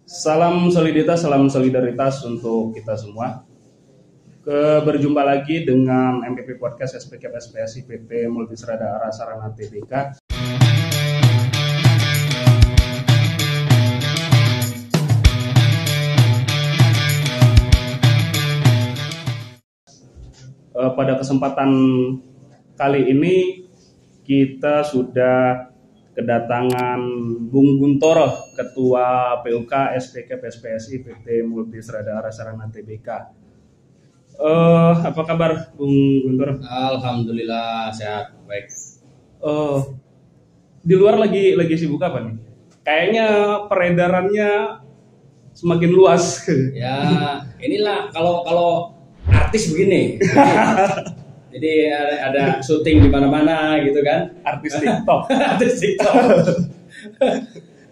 Salam soliditas, salam solidaritas untuk kita semua. Berjumpa lagi dengan MPP Podcast SPK SPSI PP Multisrada Arah Sarana TBK. Pada kesempatan kali ini kita sudah kedatangan Bung Guntoro, Ketua PUK SPK SPSI PT Multisrada Arah Sarana TBK. Apa kabar Bung Guntoro? Alhamdulillah sehat, baik. Di luar lagi sibuk apa nih? Kayaknya peredarannya semakin luas. Ya inilah kalau artis begini. Jadi ada syuting di mana-mana gitu kan? Artis TikTok. Artis TikTok.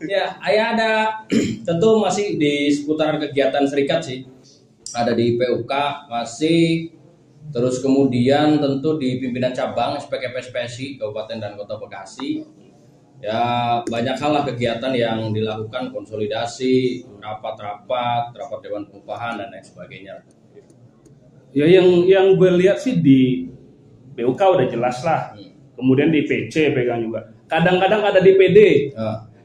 Ya, ada tentu masih di seputaran kegiatan serikat sih. Ada di PUK masih, terus kemudian tentu di pimpinan cabang SPK SPSI Kabupaten dan Kota Bekasi. Ya banyak hal lah kegiatan yang dilakukan, konsolidasi, rapat Dewan Pengupahan dan lain sebagainya. Ya yang gue lihat sih di PUK udah jelas lah. Kemudian di PC pegang juga. Kadang-kadang ada di PD,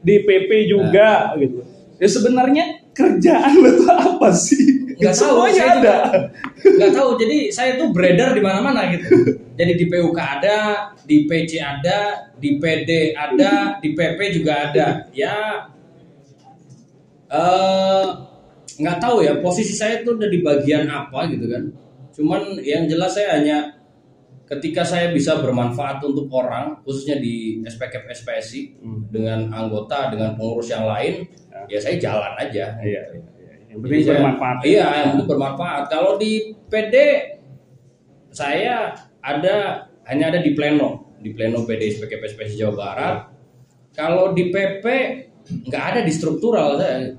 di PP juga gitu. Ya sebenarnya kerjaan lo tuh apa sih? Nggak tahu, saya ada. Nggak tahu. Jadi saya tuh beredar di mana-mana gitu. Jadi di PUK ada, di PC ada, di PD ada, di PP juga ada. Ya nggak tahu ya posisi saya tuh udah di bagian apa gitu kan. Cuman yang jelas saya hanya ketika saya bisa bermanfaat untuk orang, khususnya di SPK SPSI dengan anggota, dengan pengurus yang lain, ya saya jalan aja. Iya. Yang penting bermanfaat. Iya, yang penting bermanfaat. Kalau di PD saya hanya ada di pleno PD SPK SPSI Jawa Barat. Kalau di PP nggak ada di struktural saya.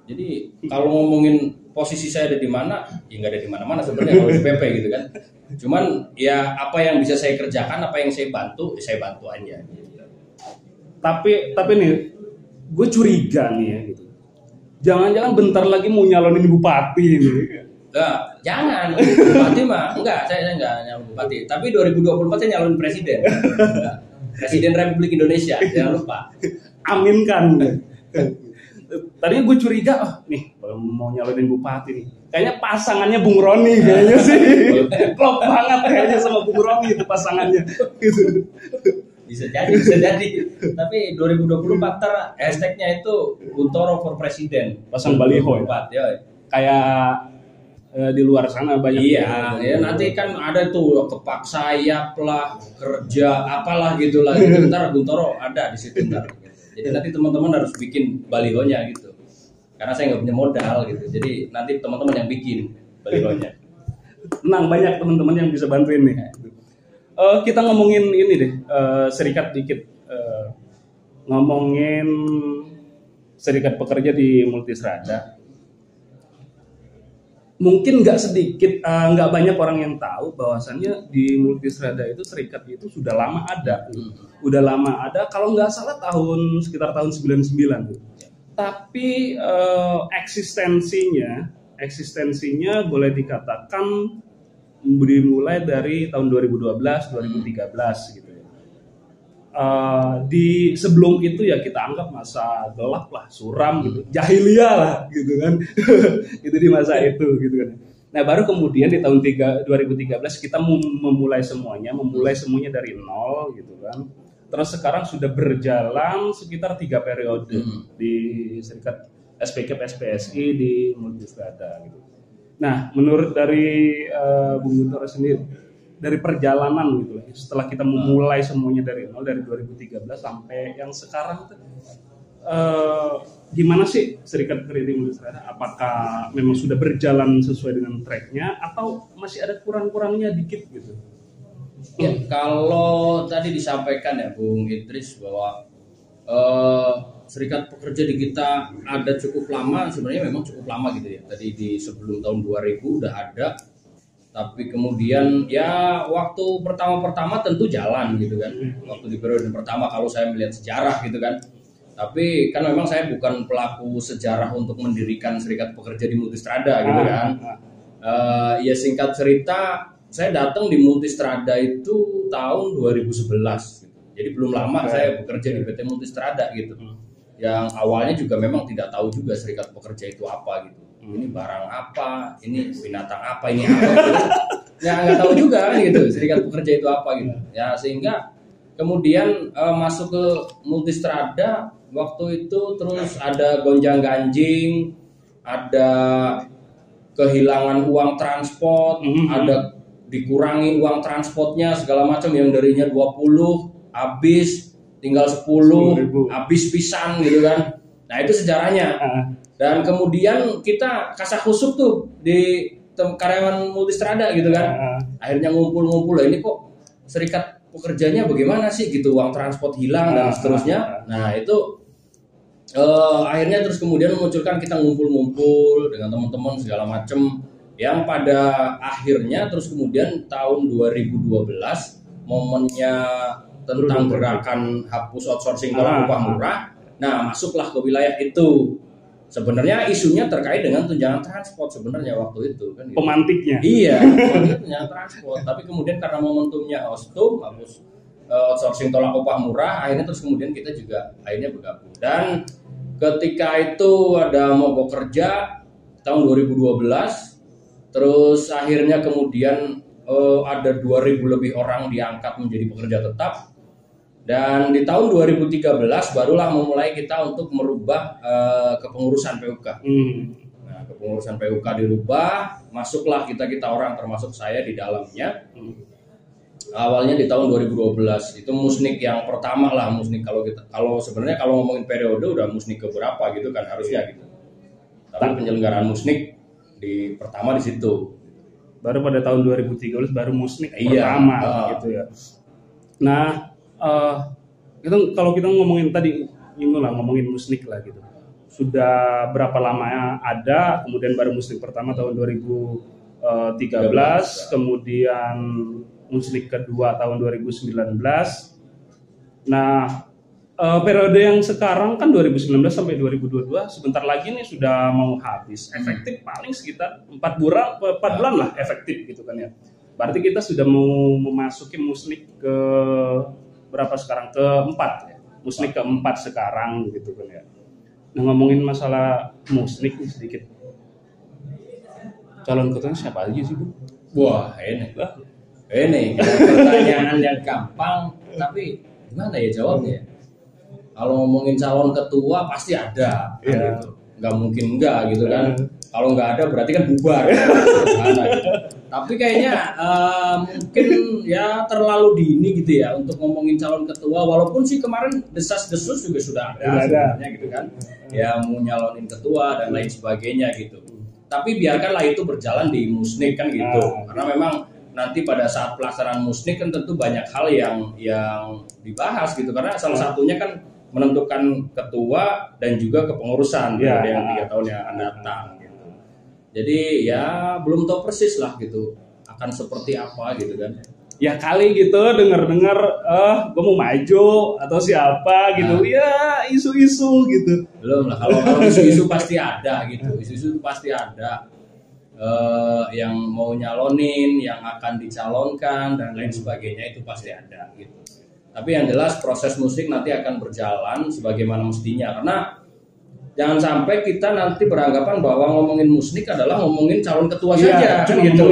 Jadi kalau ngomongin posisi saya ada di mana, ya nggak ada di mana-mana sebenarnya kalau di PP gitu kan. Cuman ya apa yang bisa saya kerjakan, apa yang saya bantu, saya bantu aja. Tapi nih, gue curiga nih ya gitu. Jangan-jangan bentar lagi mau nyalonin bupati ini. Nah, jangan bupati mah enggak, saya enggak nyalon bupati. Tapi 2024 saya nyalon presiden. Presiden Republik Indonesia, jangan lupa. Aminkan. Tadinya gue curiga, nih mau nyalonin bupati nih. Kayaknya pasangannya Bung Roni kayaknya sih. Klop banget kayaknya sama Bung Roni itu pasangannya. Gitu. Bisa jadi. Tapi 2024 hashtagnya itu Guntoro for Presiden. Pasang baliho ya. Kayak di luar sana banyak. Iya, ya nanti kan ada tuh kepak sayap lah, kerja apalah gitulah. Gitu. Ntar Guntoro ada di situ ntar. Jadi nanti teman-teman harus bikin balihonya gitu. Karena saya nggak punya modal gitu. Jadi nanti teman-teman yang bikin balihonya. Tenang, banyak teman-teman yang bisa bantuin nih. Kita ngomongin ini deh, serikat dikit. Ngomongin serikat pekerja di Multisrada. Mungkin nggak banyak orang yang tahu bahwasannya di Multisrada itu serikat itu sudah lama ada. Udah lama ada, kalau nggak salah sekitar tahun 99. Tapi eksistensinya boleh dikatakan dimulai dari tahun 2012, 2013 gitu ya. Di sebelum itu ya kita anggap masa gelap lah, suram gitu, jahiliyah lah gitu kan. Itu di masa itu gitu kan. Nah, baru kemudian di tahun 2013 kita memulai semuanya dari nol gitu kan. Terus sekarang sudah berjalan sekitar 3 periode di serikat SPK SPSI di Multisrada gitu. Nah, menurut dari Bung Guntoro sendiri, dari perjalanan gitu lah, setelah kita memulai semuanya dari nol, dari 2013 sampai yang sekarang, gimana sih serikat pekerja di Multisrada? Apakah memang sudah berjalan sesuai dengan tracknya atau masih ada kurang-kurangnya dikit gitu? Ya, kalau tadi disampaikan ya Bung Idris bahwa serikat pekerja di kita ada cukup lama, sebenarnya memang cukup lama gitu ya. Tadi di sebelum tahun 2000 udah ada, tapi kemudian ya waktu pertama tentu jalan gitu kan. Waktu di periode pertama kalau saya melihat sejarah gitu kan. Tapi kan memang saya bukan pelaku sejarah untuk mendirikan serikat pekerja di Multistrada gitu kan. Ya singkat cerita, saya datang di Multistrada itu tahun 2011 gitu. Jadi belum lama saya bekerja di PT Multistrada gitu. Yang awalnya juga memang tidak tahu juga serikat pekerja itu apa gitu. Ini barang apa, ini binatang apa, ini apa gitu. Ya nggak tahu juga kan gitu serikat pekerja itu apa gitu. Ya sehingga kemudian masuk ke Multistrada waktu itu terus ada gonjang-ganjing, ada kehilangan uang transport, ada dikurangi uang transportnya segala macam yang darinya 20 habis tinggal 10, habis pisan gitu kan. Nah itu sejarahnya. Dan kemudian kita kasakusuk tuh di karyawan Multistrada gitu kan. Akhirnya ngumpul-ngumpul lah, ini kok serikat pekerjanya bagaimana sih gitu, uang transport hilang dan seterusnya. Nah itu akhirnya terus kemudian memunculkan kita ngumpul-ngumpul dengan teman-teman segala macem. Yang pada akhirnya terus kemudian tahun 2012 momennya tentang gerakan hapus outsourcing tolak upah murah. Nah, masuklah ke wilayah itu. Sebenarnya isunya terkait dengan tunjangan transport sebenarnya waktu itu kan. Gitu. Pemantiknya. Iya, tunjangan transport. Tapi kemudian karena momentumnya Ostum hapus outsourcing tolak upah murah, akhirnya terus kemudian kita juga akhirnya bergabung. Dan ketika itu ada mogok kerja tahun 2012, terus akhirnya kemudian ada 2.000 lebih orang diangkat menjadi pekerja tetap. Dan di tahun 2013 barulah memulai kita untuk merubah kepengurusan PUK. Nah, kepengurusan PUK dirubah, masuklah kita orang termasuk saya di dalamnya. Awalnya di tahun 2012 itu musnik yang pertama lah, musnik kalau sebenarnya kalau ngomongin periode udah musnik keberapa gitu kan harusnya gitu. Tapi penyelenggaraan musnik pertama di situ. Baru pada tahun 2013 baru musnik pertama gitu ya. Nah, kalau kita ngomongin tadi ngomongin musnik lah gitu. Sudah berapa lama ada, kemudian baru musnik pertama tahun 2013, kemudian musnik kedua tahun 2019. Nah, periode yang sekarang kan 2019 sampai 2022 sebentar lagi nih sudah mau habis. Efektif paling sekitar 4 bulan lah efektif gitu kan ya. Berarti kita sudah mau memasuki musnik ke berapa sekarang? Keempat ya. Musnik keempat sekarang gitu kan ya. Nah, ngomongin masalah musnik nih sedikit. Calon ketuanya siapa aja sih, Bu? Wah, ini pertanyaan yang gampang tapi gimana ya jawabnya? Kalau ngomongin calon ketua pasti ada, kan gitu. Nggak mungkin enggak gitu kan. Kalau nggak ada berarti kan bubar. Gitu. Tapi kayaknya mungkin ya terlalu dini gitu ya untuk ngomongin calon ketua. Walaupun sih kemarin desas-desus juga sudah ada sebenarnya gitu kan. Ya mau nyalonin ketua dan lain sebagainya gitu. Tapi biarkanlah itu berjalan di musnik kan gitu. Karena memang nanti pada saat pelaksanaan musnik kan tentu banyak hal yang dibahas gitu. Karena salah satunya kan menentukan ketua dan juga kepengurusan yang 3 tahun yang akan datang gitu. Jadi ya belum tahu persis lah gitu akan seperti apa gitu kan. Ya kali gitu dengar-dengar gue mau maju atau siapa gitu. Ya isu-isu gitu. Belum lah, kalau isu-isu pasti ada gitu. Isu-isu pasti ada. Yang mau nyalonin, yang akan dicalonkan dan lain sebagainya itu pasti ada gitu. Tapi yang jelas proses musik nanti akan berjalan sebagaimana mestinya, karena jangan sampai kita nanti beranggapan bahwa ngomongin musnik adalah ngomongin calon ketua saja kan gitu.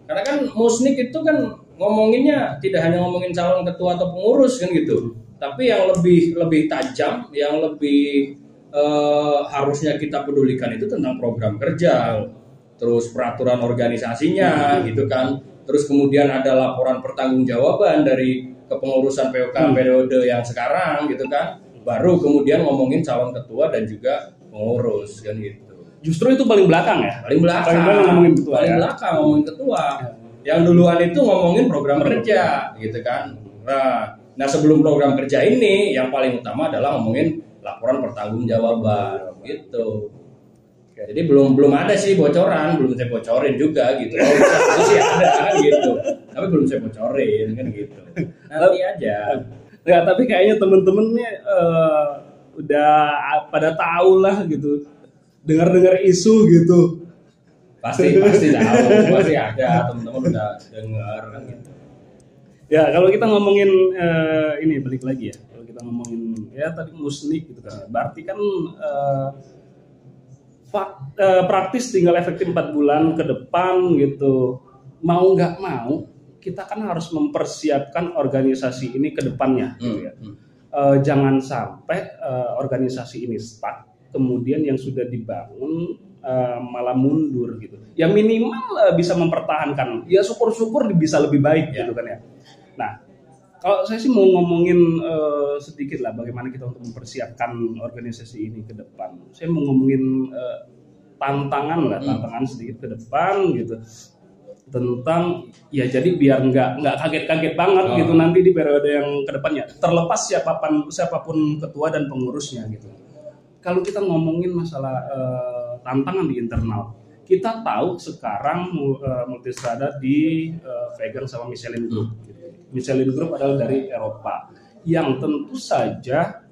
Karena kan musnik itu kan ngomonginnya tidak hanya ngomongin calon ketua atau pengurus kan gitu. Tapi yang lebih tajam, yang lebih harusnya kita pedulikan itu tentang program kerja, terus peraturan organisasinya gitu kan. Terus kemudian ada laporan pertanggungjawaban dari kepengurusan PUK periode yang sekarang gitu kan. Baru kemudian ngomongin calon ketua dan juga pengurus kan gitu. Justru itu paling belakang ya? Paling belakang ngomongin ketua. Paling belakang ngomongin ketua. Yang duluan itu ngomongin program kerja gitu kan. Nah sebelum program kerja ini yang paling utama adalah ngomongin laporan pertanggungjawaban gitu. Jadi belum ada sih bocoran, belum saya bocorin juga gitu. Kalau bisa sih ada kan gitu. Tapi belum saya bocorin kan gitu. Nanti aja. Ya, tapi kayaknya temen-temen nih udah pada tahu lah gitu. Dengar-dengar isu gitu. Pasti tahu, pasti ada teman-teman udah dengar kan gitu. Ya, kalau kita ngomongin ini balik lagi ya. Kalau kita ngomongin ya tadi musnik gitu kan. Berarti kan praktis tinggal efektif 4 bulan ke depan gitu. Mau nggak mau kita kan harus mempersiapkan organisasi ini ke depannya gitu ya. Jangan sampai organisasi ini stuck, kemudian yang sudah dibangun malah mundur gitu. Ya minimal bisa mempertahankan. Ya syukur-syukur bisa lebih baik gitu kan ya. Nah, kalau saya sih mau ngomongin sedikit lah bagaimana kita untuk mempersiapkan organisasi ini ke depan. Saya mau ngomongin tantangan sedikit ke depan gitu. Tentang ya jadi biar nggak kaget-kaget banget gitu nanti di periode yang kedepannya, terlepas siapapun ketua dan pengurusnya gitu. Kalau kita ngomongin masalah tantangan di internal, kita tahu sekarang Multistrada dipegang sama Michelin Group. Michelin Group adalah dari Eropa yang tentu saja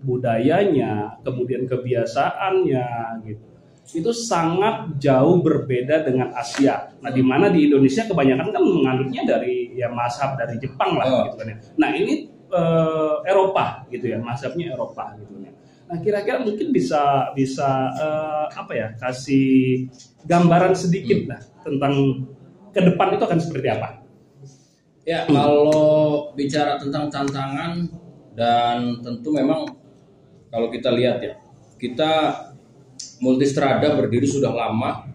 budayanya, kemudian kebiasaannya gitu itu sangat jauh berbeda dengan Asia. Nah, di mana di Indonesia kebanyakan kan menganutnya dari ya mazhab dari Jepang lah gitu kan ya. Nah, ini Eropa gitu ya, mazhabnya Eropa gitu ya. Nah, kira-kira mungkin bisa apa ya, kasih gambaran sedikit lah tentang ke depan itu akan seperti apa? Ya, kalau bicara tentang tantangan dan tentu memang kalau kita lihat ya, kita Multistrada berdiri sudah lama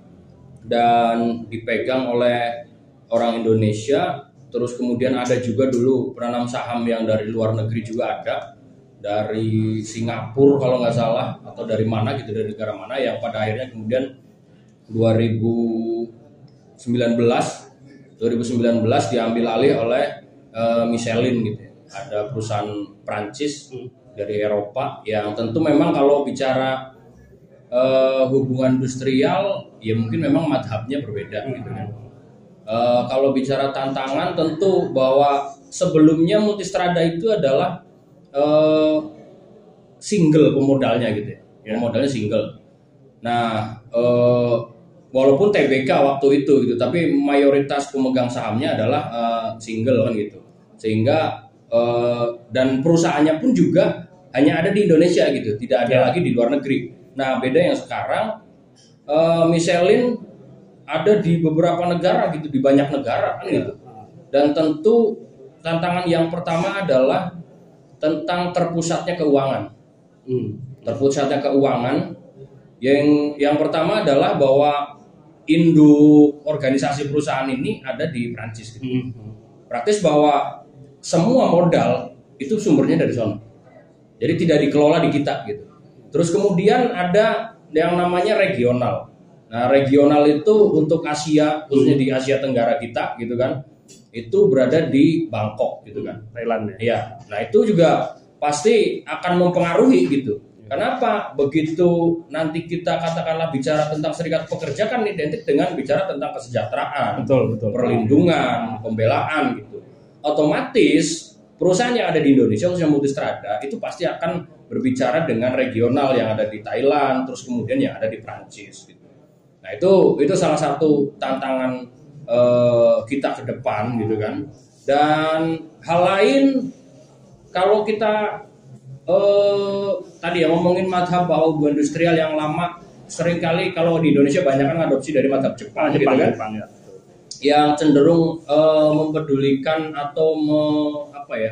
dan dipegang oleh orang Indonesia. Terus kemudian ada juga dulu penanam saham yang dari luar negeri juga ada, dari Singapura kalau nggak salah, atau dari mana gitu, dari negara mana, yang pada akhirnya kemudian 2019 diambil alih oleh Michelin gitu. Ada perusahaan Prancis dari Eropa yang tentu memang kalau bicara hubungan industrial ya mungkin memang madhabnya berbeda gitu kan. Kalau bicara tantangan tentu bahwa sebelumnya Multistrada itu adalah single pemodalnya gitu ya. Pemodalnya single. Nah, walaupun TBK waktu itu gitu, tapi mayoritas pemegang sahamnya adalah single kan gitu. Sehingga dan perusahaannya pun juga hanya ada di Indonesia gitu, tidak ada lagi di luar negeri. Nah, beda yang sekarang Michelin ada di beberapa negara gitu, di banyak negara kan gitu. Dan tentu tantangan yang pertama adalah tentang terpusatnya keuangan. Terpusatnya keuangan yang pertama adalah bahwa induk organisasi perusahaan ini ada di Prancis gitu. Praktis bahwa semua modal itu sumbernya dari sana. Jadi tidak dikelola di kita gitu. Terus kemudian ada yang namanya regional. Nah, regional itu untuk Asia, khususnya di Asia Tenggara kita gitu kan, itu berada di Bangkok gitu kan, Thailand ya. Iya. Nah, itu juga pasti akan mempengaruhi gitu. Kenapa? Begitu nanti kita katakanlah bicara tentang serikat pekerja kan identik dengan bicara tentang kesejahteraan, Betul. perlindungan, pembelaan gitu. Otomatis perusahaan yang ada di Indonesia khususnya Multistrada itu pasti akan berbicara dengan regional yang ada di Thailand, terus kemudian yang ada di Prancis gitu. Nah, itu salah satu tantangan kita ke depan gitu kan. Dan hal lain kalau kita tadi ya ngomongin madhab bahwa hubungan industrial yang lama, seringkali kalau di Indonesia banyak kan adopsi dari madhab Jepang gitu kan. Jepang, ya. Yang cenderung mempedulikan atau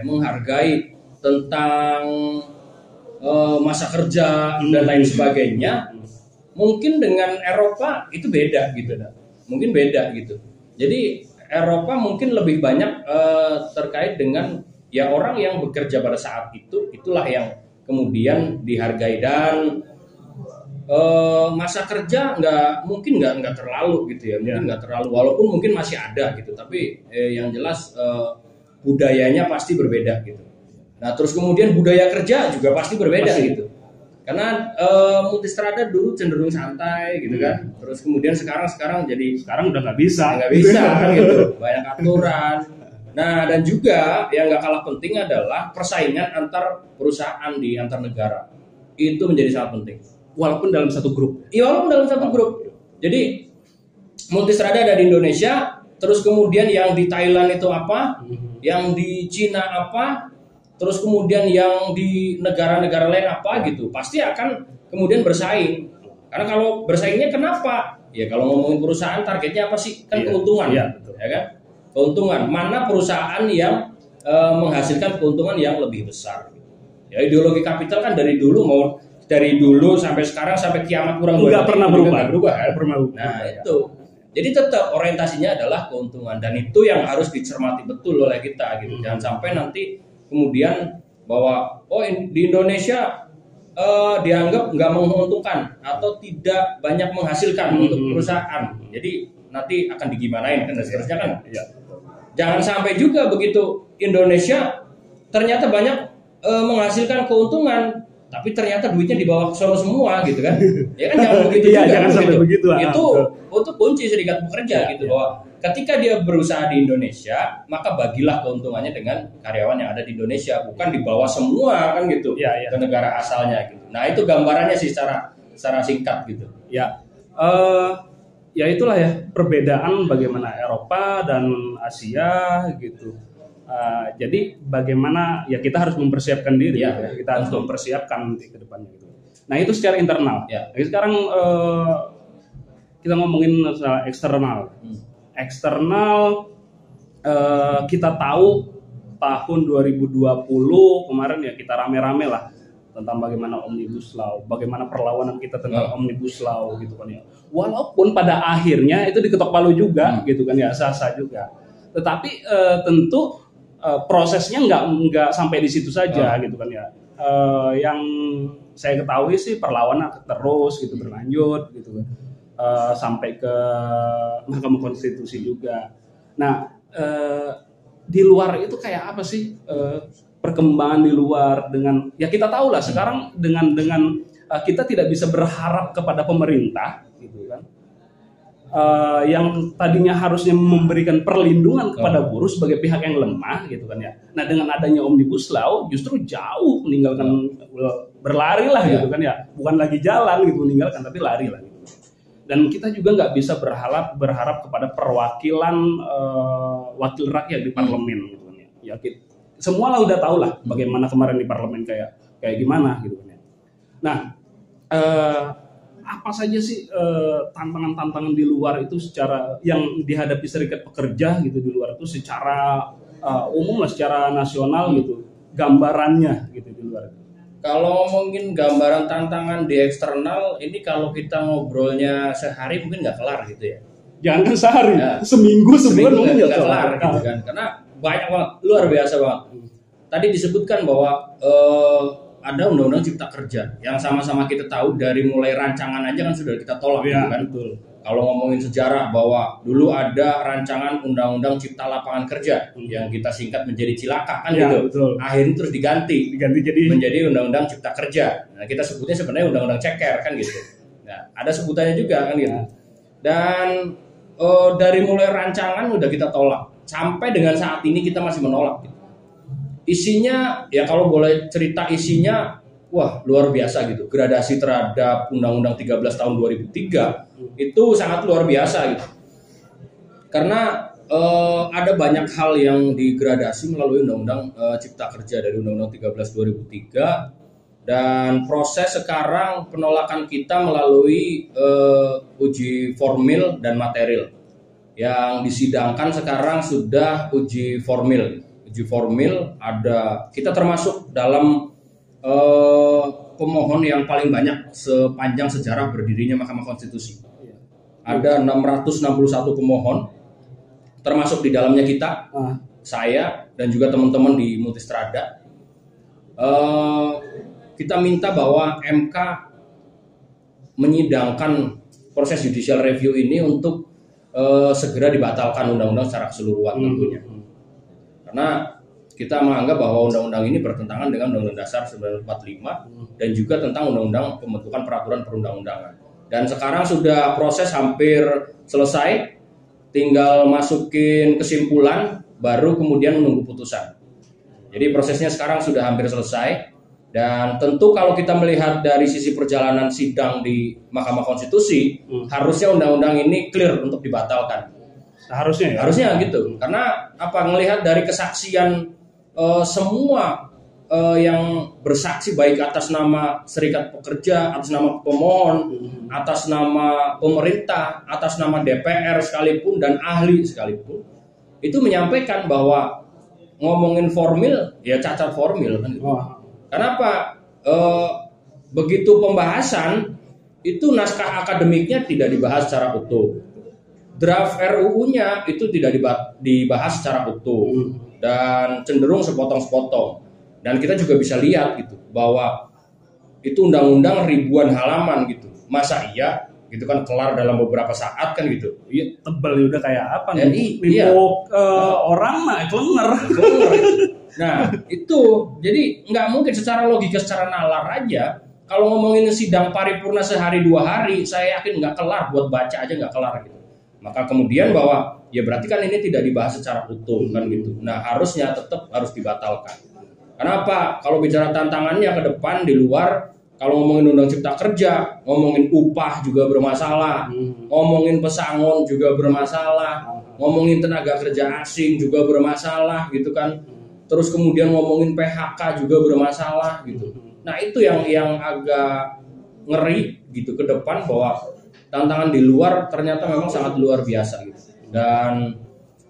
menghargai tentang masa kerja dan lain sebagainya. Mungkin dengan Eropa itu beda gitu, mungkin beda gitu. Jadi Eropa mungkin lebih banyak terkait dengan ya orang yang bekerja pada saat itu, itulah yang kemudian dihargai, dan masa kerja nggak terlalu gitu ya, mungkin nggak terlalu, walaupun mungkin masih ada gitu, tapi yang jelas budayanya pasti berbeda gitu. Nah, terus kemudian budaya kerja juga pasti berbeda gitu. Karena Multistrada dulu cenderung santai gitu kan. Terus kemudian sekarang udah nggak bisa kan gitu. Banyak aturan. Nah, dan juga yang nggak kalah penting adalah persaingan antar perusahaan di antar negara. Itu menjadi sangat penting. Walaupun dalam satu grup. Iya, walaupun dalam satu grup. Jadi Multistrada ada di Indonesia, terus kemudian yang di Thailand itu apa, yang di Cina apa, terus kemudian yang di negara-negara lain apa gitu. Pasti akan kemudian bersaing. Karena kalau bersaingnya kenapa? Ya kalau ngomongin perusahaan targetnya apa sih? Kan keuntungan, ya kan? Keuntungan. Mana perusahaan yang menghasilkan keuntungan yang lebih besar? Ya ideologi kapital kan dari dulu sampai sekarang sampai kiamat kurang nggak pernah berubah. Nah itu. Jadi tetap orientasinya adalah keuntungan dan itu yang harus dicermati betul oleh kita gitu. Jangan sampai nanti kemudian bahwa di Indonesia dianggap nggak menguntungkan atau tidak banyak menghasilkan untuk perusahaan. Jadi nanti akan digimanain kan dan seterusnya kan. Ya. Jangan sampai juga begitu Indonesia ternyata banyak menghasilkan keuntungan, tapi ternyata duitnya dibawa ke sono semua gitu kan. Ya kan jangan begitu juga. Jangan sampai begitu. Itu untuk kunci serikat pekerja gitu bahwa ketika dia berusaha di Indonesia, maka bagilah keuntungannya dengan karyawan yang ada di Indonesia, bukan dibawa semua kan gitu ke negara asalnya gitu. Nah itu gambarannya sih secara singkat gitu. Ya, ya itulah ya perbedaan bagaimana Eropa dan Asia gitu. Jadi bagaimana ya kita harus mempersiapkan diri, kita harus mempersiapkan ke depannya gitu. Nah itu secara internal. Jadi sekarang kita ngomongin soal eksternal. Eksternal kita tahu tahun 2020 kemarin ya kita rame-rame lah tentang bagaimana Omnibus Law, bagaimana perlawanan kita tentang Omnibus Law gitu kan ya. Walaupun pada akhirnya itu diketok palu juga gitu kan ya, sah-sah juga. Tetapi tentu prosesnya nggak sampai di situ saja gitu kan ya. Yang saya ketahui sih perlawanan terus gitu berlanjut gitu kan. Sampai ke Mahkamah Konstitusi juga. Nah, di luar itu kayak apa sih perkembangan di luar dengan ya kita tahu lah sekarang dengan kita tidak bisa berharap kepada pemerintah gitu kan. Yang tadinya harusnya memberikan perlindungan kepada buruh sebagai pihak yang lemah gitu kan ya. Nah, dengan adanya Omnibus Law justru jauh meninggalkan berlari lah gitu kan ya. Bukan lagi jalan gitu meninggalkan tapi lari lah gitu. Dan kita juga nggak bisa berharap kepada perwakilan wakil rakyat di parlemen gitu kan ya. Semua lah udah tahu lah bagaimana kemarin di parlemen kayak gimana gitu kan ya. Nah, apa saja sih tantangan-tantangan di luar itu secara yang dihadapi serikat pekerja gitu di luar itu secara umum lah, secara nasional gitu gambarannya gitu di luar itu. Kalau ngomongin gambaran tantangan di eksternal, ini kalau kita ngobrolnya sehari mungkin nggak kelar gitu ya. Jangan sehari, seminggu sebulan mungkin nggak kelar gitu kan. Karena banyak banget, luar biasa banget. Tadi disebutkan bahwa ada Undang-Undang Cipta Kerja yang sama-sama kita tahu dari mulai rancangan aja kan sudah kita tolak gitu kan. Betul. Kalau ngomongin sejarah bahwa dulu ada rancangan Undang-Undang Cipta Lapangan Kerja yang kita singkat menjadi Cilaka kan gitu. Betul. Akhirnya terus diganti menjadi Undang-Undang Cipta Kerja. Nah, kita sebutnya sebenarnya Undang-Undang Ceker kan gitu. Nah, ada sebutannya juga kan gitu. Dan dari mulai rancangan udah kita tolak sampai dengan saat ini kita masih menolak gitu. Isinya ya kalau boleh cerita isinya wah luar biasa gitu. Gradasi terhadap Undang-Undang 13 tahun 2003 itu sangat luar biasa gitu. Karena ada banyak hal yang digradasi melalui Undang-Undang Cipta Kerja dari Undang-Undang 13 2003 dan proses sekarang penolakan kita melalui uji formil dan material. Yang disidangkan sekarang sudah uji formil. Uji formil ada kita termasuk dalam pemohon yang paling banyak sepanjang sejarah berdirinya Mahkamah Konstitusi. Ada 661 pemohon, termasuk di dalamnya kita, saya dan juga teman-teman di Multistrada. Kita minta bahwa MK menyidangkan proses judicial review ini untuk segera dibatalkan undang-undang secara keseluruhan tentunya. Karena kita menganggap bahwa undang-undang ini bertentangan dengan Undang-Undang Dasar 1945 dan juga tentang Undang-Undang Pembentukan Peraturan Perundang-undangan. Dan sekarang sudah proses hampir selesai, tinggal masukin kesimpulan baru kemudian menunggu putusan. Jadi prosesnya sekarang sudah hampir selesai, dan tentu kalau kita melihat dari sisi perjalanan sidang di Mahkamah Konstitusi, harusnya undang-undang ini clear untuk dibatalkan. Harusnya ya? Harusnya gitu, karena apa, melihat dari kesaksian semua yang bersaksi baik atas nama serikat pekerja, atas nama pemohon, atas nama pemerintah, atas nama DPR sekalipun dan ahli sekalipun, itu menyampaikan bahwa ngomongin formil ya cacat formil kan gitu. Kenapa? Begitu pembahasan itu naskah akademiknya tidak dibahas secara utuh. Draft RUU-nya itu tidak dibahas secara utuh dan cenderung sepotong-sepotong. Dan kita juga bisa lihat gitu bahwa itu undang-undang ribuan halaman gitu. Masa iya gitu kan kelar dalam beberapa saat kan gitu. Iya, tebel udah kayak apa nih? Iya. Orang mah klenger. Nah, itu jadi nggak mungkin secara logika, secara nalar aja. Kalau ngomongin sidang paripurna sehari 2 hari, saya yakin nggak kelar, buat baca aja nggak kelar gitu. Maka kemudian bahwa ya berarti kan ini tidak dibahas secara utuh kan gitu. Nah, harusnya tetap harus dibatalkan. Kenapa? Kalau bicara tantangannya ke depan di luar, kalau ngomongin undang cipta kerja, ngomongin upah juga bermasalah, ngomongin pesangon juga bermasalah, ngomongin tenaga kerja asing juga bermasalah gitu kan. Terus kemudian ngomongin PHK juga bermasalah gitu. Nah, itu yang agak ngeri gitu ke depan, bahwa tantangan di luar ternyata memang sangat luar biasa gitu. Dan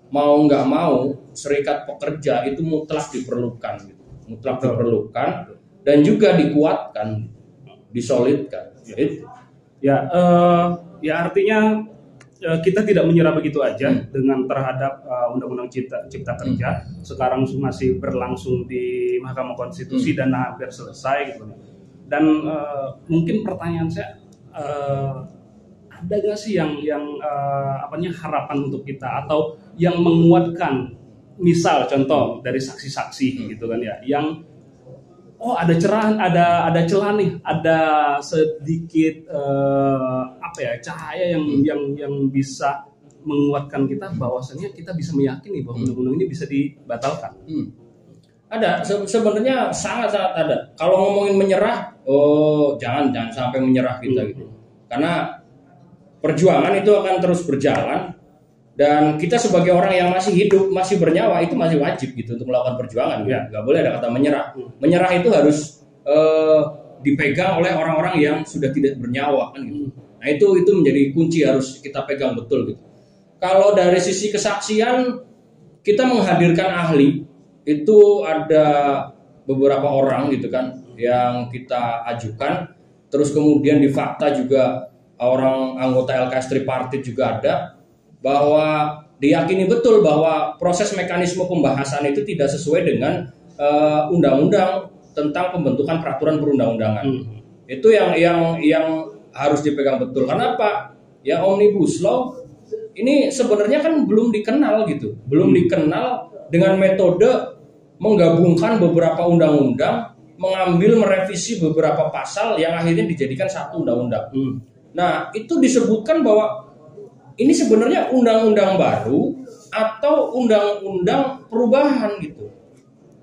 mau nggak mau serikat pekerja itu mutlak diperlukan gitu. Mutlak diperlukan dan juga dikuatkan, disolidkan. Ya, artinya kita tidak menyerah begitu aja dengan terhadap Undang-Undang Cipta Kerja. Sekarang masih berlangsung di Mahkamah Konstitusi dan hampir selesai gitu. Dan mungkin pertanyaan saya, ada nggak sih yang harapan untuk kita atau yang menguatkan, misal contoh dari saksi-saksi gitu kan ya, yang ada cerahan, ada celah nih, ada sedikit cahaya yang bisa menguatkan kita bahwasanya kita bisa meyakini bahwa undang-undang ini bisa dibatalkan. Ada, sebenarnya sangat-sangat ada. Kalau ngomongin menyerah, jangan sampai menyerah kita gitu. Karena perjuangan itu akan terus berjalan, dan kita sebagai orang yang masih hidup, masih bernyawa, itu masih wajib gitu untuk melakukan perjuangan. Ya, nggak boleh ada kata menyerah. Menyerah itu harus dipegang oleh orang-orang yang sudah tidak bernyawa kan gitu. Nah, itu menjadi kunci, harus kita pegang betul gitu. Kalau dari sisi kesaksian, kita menghadirkan ahli, itu ada beberapa orang gitu kan yang kita ajukan. Terus kemudian di fakta juga orang anggota LKS tripartit juga ada, bahwa diyakini betul bahwa proses mekanisme pembahasan itu tidak sesuai dengan undang-undang tentang pembentukan peraturan perundang-undangan. Itu yang harus dipegang betul. Karena apa? Ya, Omnibus Law ini sebenarnya kan belum dikenal gitu. Belum dikenal dengan metode menggabungkan beberapa undang-undang, mengambil merevisi beberapa pasal yang akhirnya dijadikan satu undang-undang. Nah, itu disebutkan bahwa ini sebenarnya undang-undang baru atau undang-undang perubahan gitu.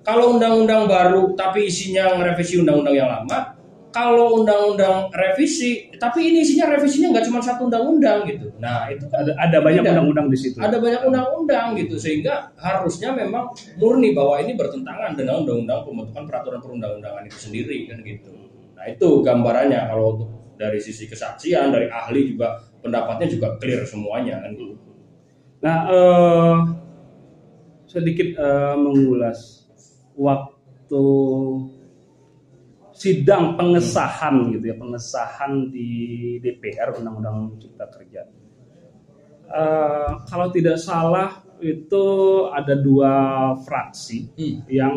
Kalau undang-undang baru tapi isinya ngerevisi undang-undang yang lama, kalau undang-undang revisi tapi ini isinya revisinya nggak cuma satu undang-undang gitu. Nah, itu kan ada banyak undang-undang di situ. Ada banyak undang-undang gitu, sehingga harusnya memang murni bahwa ini bertentangan dengan undang-undang pembentukan peraturan perundang-undangan itu sendiri kan gitu. Nah, itu gambarannya. Kalau untuk dari sisi kesaksian dari ahli juga pendapatnya juga clear semuanya kan gitu. Nah, sedikit mengulas waktu sidang pengesahan gitu ya, pengesahan di DPR Undang-Undang Cipta Kerja. Kalau tidak salah itu ada 2 fraksi yang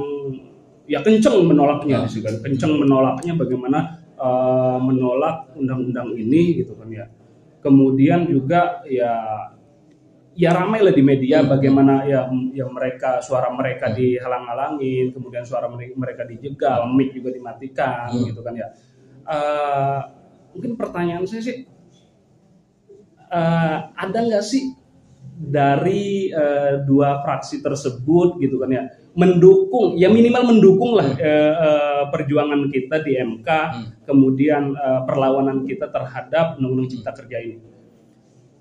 ya kenceng menolaknya, kenceng menolaknya, bagaimana menolak undang-undang ini gitu kan ya. Kemudian juga ya ramai lah di media bagaimana ya mereka, suara mereka dihalang-halangin, kemudian suara mereka dijegal, mic juga dimatikan gitu kan ya. Mungkin pertanyaan saya sih, ada nggak sih dari dua fraksi tersebut gitu kan ya, mendukung, ya minimal mendukung lah perjuangan kita di MK, kemudian perlawanan kita terhadap Undang-Undang Cipta Kerja ini.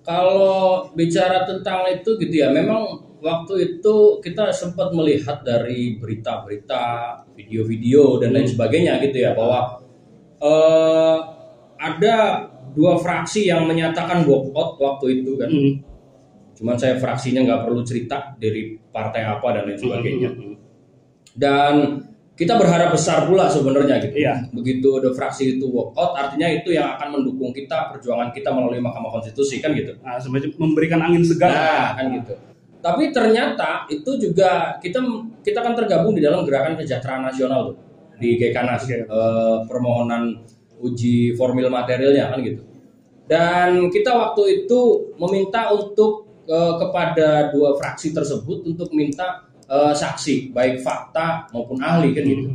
Kalau bicara tentang itu gitu ya, memang waktu itu kita sempat melihat dari berita-berita, video-video dan lain sebagainya gitu ya, bahwa ada dua fraksi yang menyatakan walkout waktu itu kan. Cuman saya fraksinya nggak perlu cerita dari partai apa dan lain sebagainya. Dan kita berharap besar pula sebenarnya gitu. Iya. Begitu ada fraksi itu walkout, artinya itu yang akan mendukung kita, perjuangan kita melalui Mahkamah Konstitusi kan gitu. Nah, semacam memberikan angin segar. Nah, kan gitu. Tapi ternyata itu juga kita kan tergabung di dalam Gerakan Kesejahteraan Nasional tuh di Gekanas, permohonan uji formil materialnya kan gitu. Dan kita waktu itu meminta untuk kepada dua fraksi tersebut untuk minta saksi baik fakta maupun ahli kan gitu.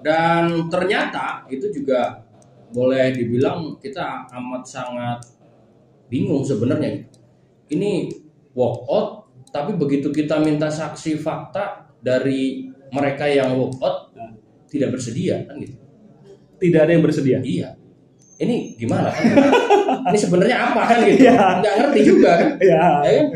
Dan ternyata itu juga boleh dibilang kita amat sangat bingung sebenarnya gitu. Ini walkout, tapi begitu kita minta saksi fakta dari mereka yang walkout tidak bersedia kan gitu. Tidak ada yang bersedia. Iya. Ini gimana kan? Ini sebenarnya apa kan gitu? Nggak ngerti juga kan? Ya kan?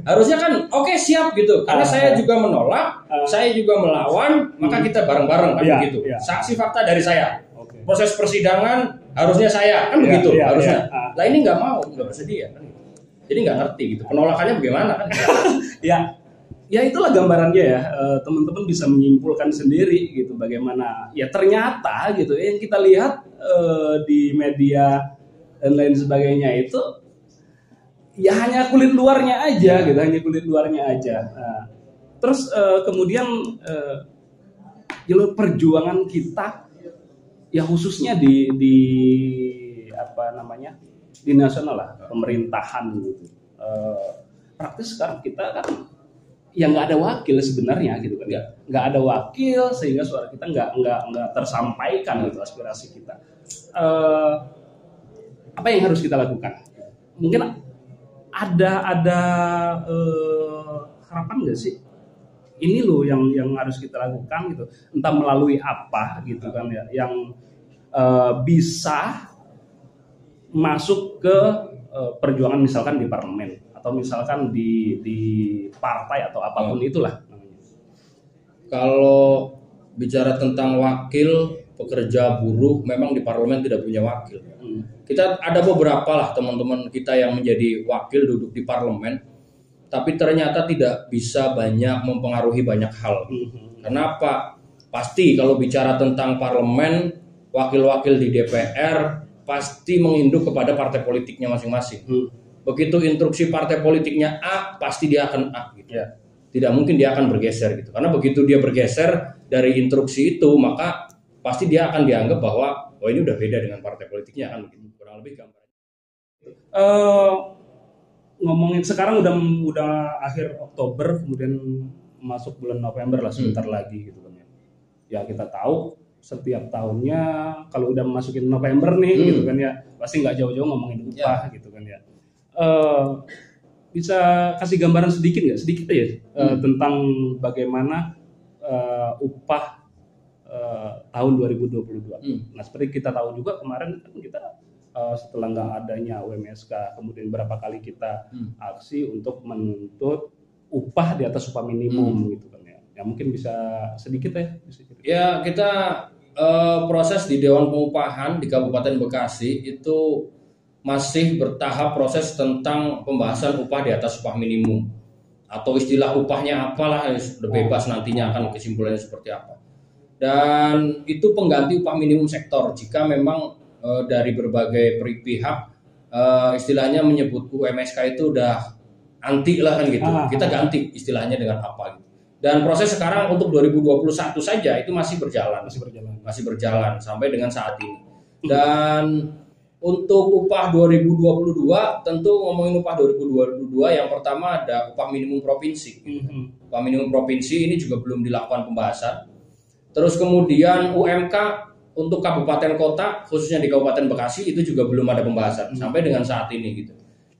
Harusnya kan oke, siap gitu. Karena saya juga menolak, saya juga melawan, maka kita bareng-bareng kan begitu. Saksi fakta dari saya. Proses persidangan harusnya saya kan begitu harusnya. Lah ini nggak mau, nggak bersedia kan. Jadi nggak ngerti gitu. Penolakannya bagaimana kan? Ya itulah gambarannya ya, teman-teman bisa menyimpulkan sendiri gitu bagaimana ya ternyata gitu yang kita lihat di media dan lain sebagainya itu ya hanya kulit luarnya aja gitu, hanya kulit luarnya aja. Nah, terus kemudian jalur perjuangan kita ya khususnya di apa namanya di nasional lah, pemerintahan gitu. Praktis sekarang kita kan ya nggak ada wakil sebenarnya gitu kan, nggak ada wakil sehingga suara kita nggak tersampaikan gitu, aspirasi kita. Apa yang harus kita lakukan? Mungkin ada harapan nggak sih? Ini loh yang harus kita lakukan gitu, entah melalui apa gitu kan ya, yang bisa masuk ke perjuangan misalkan di parlemen atau misalkan di partai atau apapun itulah. Kalau bicara tentang wakil pekerja buruh, memang di parlemen tidak punya wakil. Kita ada beberapa lah teman-teman kita yang menjadi wakil duduk di parlemen, tapi ternyata tidak bisa banyak mempengaruhi banyak hal. Kenapa? Pasti kalau bicara tentang parlemen, wakil-wakil di DPR pasti menginduk kepada partai politiknya masing-masing. Begitu instruksi partai politiknya A, pasti dia akan A gitu. Tidak mungkin dia akan bergeser gitu. Karena begitu dia bergeser dari instruksi itu, maka pasti dia akan dianggap bahwa oh ini udah beda dengan partai politiknya kan begitu. Kurang lebih gambarnya. Ngomongin sekarang udah akhir Oktober, kemudian masuk bulan November lah sebentar lagi gitu kan ya. Ya kita tahu setiap tahunnya kalau udah masukin November nih gitu kan ya, pasti nggak jauh-jauh ngomongin upah gitu kan ya. Bisa kasih gambaran sedikit ya tentang bagaimana upah tahun 2022. Nah seperti kita tahu juga kemarin kan kita setelah nggak adanya UMSK, kemudian berapa kali kita aksi untuk menuntut upah di atas upah minimum gitu kan ya. Ya mungkin bisa sedikit ya. Ya kita proses di Dewan Pengupahan di Kabupaten Bekasi itu masih bertahap proses tentang pembahasan upah di atas upah minimum, atau istilah upahnya apalah sudah bebas, nantinya akan kesimpulannya seperti apa. Dan itu pengganti upah minimum sektor jika memang dari berbagai pihak istilahnya menyebut UMSK itu udah anti lah kan gitu. Kita ganti istilahnya dengan apa gitu. Dan proses sekarang untuk 2021 saja itu masih berjalan sampai dengan saat ini. Dan untuk upah 2022 tentu ngomongin upah 2022 yang pertama ada upah minimum provinsi. Upah minimum provinsi ini juga belum dilakukan pembahasan. Terus kemudian UMK untuk kabupaten kota khususnya di Kabupaten Bekasi itu juga belum ada pembahasan sampai dengan saat ini gitu.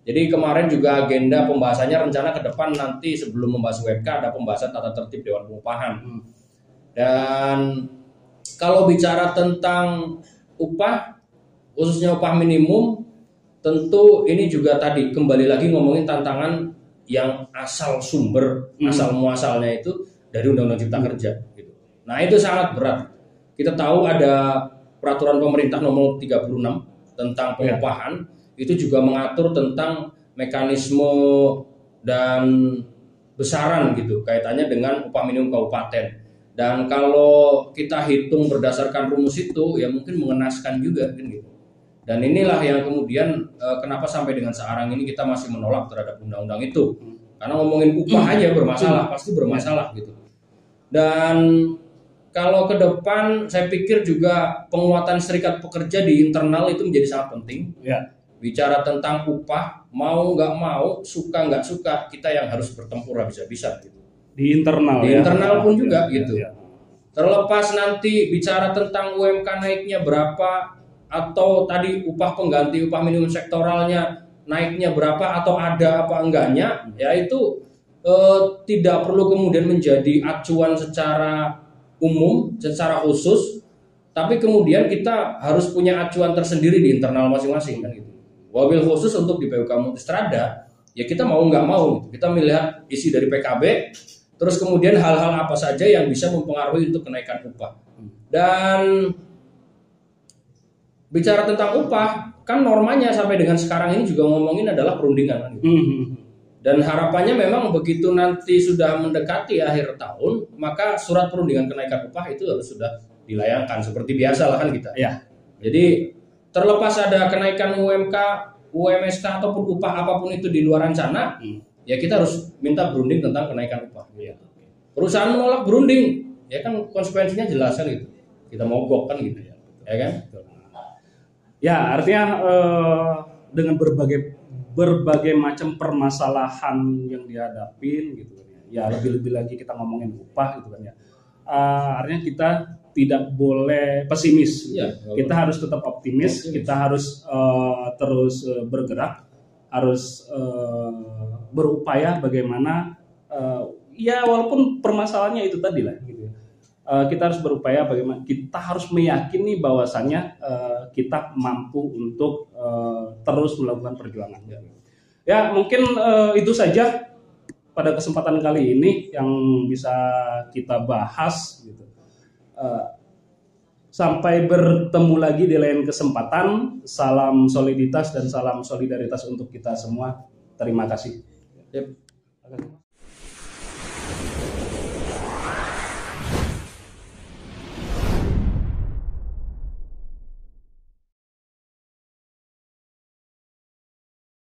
Jadi kemarin juga agenda pembahasannya rencana ke depan nanti sebelum membahas UMK ada pembahasan tata tertib Dewan Pengupahan. Dan kalau bicara tentang upah, khususnya upah minimum, tentu ini juga tadi kembali lagi ngomongin tantangan yang asal sumber, asal muasalnya itu dari Undang-Undang Cipta Kerja. Gitu. Nah itu sangat berat. Kita tahu ada peraturan pemerintah nomor 36 tentang pengupahan, itu juga mengatur tentang mekanisme dan besaran gitu kaitannya dengan upah minimum kabupaten. Dan kalau kita hitung berdasarkan rumus itu ya mungkin mengenaskan juga kan gitu. Dan inilah yang kemudian kenapa sampai dengan sekarang ini kita masih menolak terhadap undang-undang itu. Karena ngomongin upah aja bermasalah, pasti bermasalah gitu. Dan kalau ke depan saya pikir juga penguatan serikat pekerja di internal itu menjadi sangat penting. Ya. Bicara tentang upah, mau nggak mau, suka nggak suka, kita yang harus bertempur habis-habisan gitu. Di internal Di internal pun juga ya, gitu. ya. Terlepas nanti bicara tentang UMK naiknya berapa, atau tadi upah pengganti upah minimum sektoralnya naiknya berapa atau ada apa enggaknya, ya itu tidak perlu kemudian menjadi acuan secara umum, secara khusus, tapi kemudian kita harus punya acuan tersendiri di internal masing-masing kan gitu. Wabil khusus untuk di PUK Multistrada, ya kita mau nggak mau gitu. Kita melihat isi dari PKB, terus kemudian hal-hal apa saja yang bisa mempengaruhi untuk kenaikan upah. Dan bicara tentang upah, kan normanya sampai dengan sekarang ini juga ngomongin adalah perundingan kan gitu. Dan harapannya memang begitu nanti sudah mendekati akhir tahun, maka surat perundingan kenaikan upah itu harus sudah dilayangkan seperti biasa lah kan kita. Ya. Jadi terlepas ada kenaikan UMK, UMSK ataupun upah apapun itu di luar rencana, ya kita harus minta berunding tentang kenaikan upah. Ya. Perusahaan menolak berunding, ya kan konsekuensinya jelas kan gitu. Kita mogok kan gitu ya kan? Ya, artinya dengan berbagai macam permasalahan yang dihadapin gitu kan ya. Ya lebih-lebih lagi kita ngomongin upah gitu kan ya. Artinya kita tidak boleh pesimis. Ya, kita harus tetap optimis. Kita harus terus bergerak, harus berupaya bagaimana ya walaupun permasalahannya itu tadi lah gitu. Kita harus berupaya bagaimana kita harus meyakini bahwasannya kita mampu untuk terus melakukan perjuangan. Ya mungkin itu saja pada kesempatan kali ini yang bisa kita bahas gitu. Sampai bertemu lagi di lain kesempatan. Salam soliditas dan salam solidaritas untuk kita semua. Terima kasih. Yep.